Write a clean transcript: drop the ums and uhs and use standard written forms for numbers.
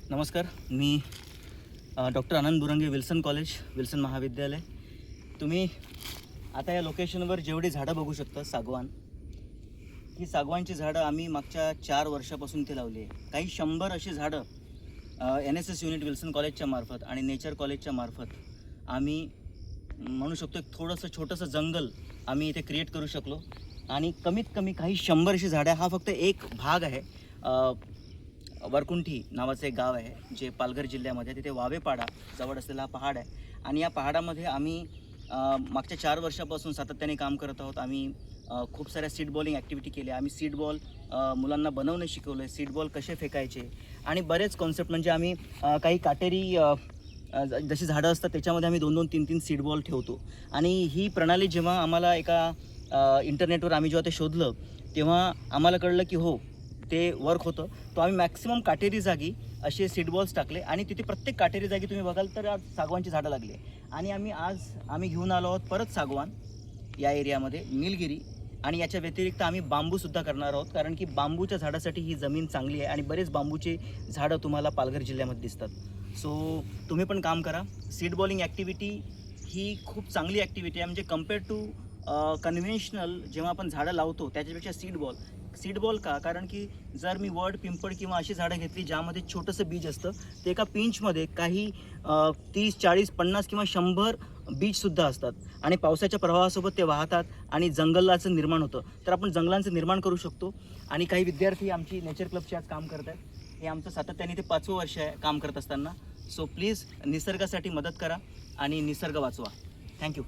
नमस्कार, मी डॉक्टर आनंद Burange, Wilson college, Wilson महाविद्यालय. तुम्ही आता या लोकेशनवर जेवढी झाडं बघू शकता सागवान, ही सागवानची झाडं आम्ही मागच्या 4 वर्षापासून ते लावली आहे. काही 100 अशी झाडं NSS युनिट विल्सन कॉलेजच्या मार्फत आणि नेचर कॉलेजच्या मार्फत आम्ही म्हणू शकतो एक थोडंसं छोटंसं जंगल आम्ही इथे क्रिएट करू शकलो. आणि कमीत कमी काही 100 अशी झाडं. हा फक्त एक भाग आहे. वरकुंठी नावाचं एक गाव आहे जे पालघर जिल्ह्यामध्ये, तिथे वावेपाडा जवळ असलेला हा पहाड आहे. आणि या पहाडामध्ये आम्ही मागच्या 4 वर्षापासून सातत्याने काम करत आहोत. आम्ही खूप साऱ्या सीड बॉलिंग ॲक्टिव्हिटी केल्या. आम्ही सीड बॉल मुलांना बनवणं शिकवलं आहे, सीड बॉल कसे फेकायचे आणि बरेच कॉन्सेप्ट. म्हणजे आम्ही काही काटेरी जशी झाडं असतात त्याच्यामध्ये आम्ही 2-2, 3-3 सीड बॉल ठेवतो. आणि ही प्रणाली जेव्हा आम्हाला एका इंटरनेटवर आम्ही जेव्हा ते शोधलं तेव्हा आम्हाला कळलं की हो, ते वर्क होतं. तो आम्ही मॅक्सिमम काटेरी जागी असे सीड बॉल्स टाकले आणि तिथे प्रत्येक काटेरी जागी तुम्ही बघाल तर आज सागवानची झाडं लागली. आणि आम्ही घेऊन आलो आहोत परत सागवान या एरियामध्ये, निलगिरी, आणि याच्या व्यतिरिक्त आम्ही बांबूसुद्धा करणार आहोत. कारण की बांबूच्या झाडासाठी ही जमीन चांगली आहे आणि बरेच बांबूचे झाडं तुम्हाला पालघर जिल्ह्यामध्ये दिसतात. सो तुम्ही पण काम करा. सीड बॉलिंग ॲक्टिव्हिटी ही खूप चांगली ॲक्टिव्हिटी आहे. म्हणजे कम्पेअर टू कन्व्हेन्शनल जेव्हा आपण झाडं लावतो त्याच्यापेक्षा सीड बॉल का? कारण की जर मी वड, पिंपळ किंवा अशी झाडं घेतली ज्यामध्ये छोटंसं बीज असतं, ते एका पिंचमध्ये काही 30, 40, 50 किंवा 100 बीजसुद्धा असतात आणि पावसाच्या प्रवाहासोबत ते वाहतात आणि जंगलाचं निर्माण होतं. तर आपण जंगलांचं निर्माण करू शकतो. आणि काही विद्यार्थी आमची नेचर क्लबची आज काम करत आहेत. हे आमचं सातत्याने ते 5वं वर्ष आहे काम करत असताना. सो प्लीज निसर्गासाठी मदत करा आणि निसर्ग वाचवा. थँक्यू.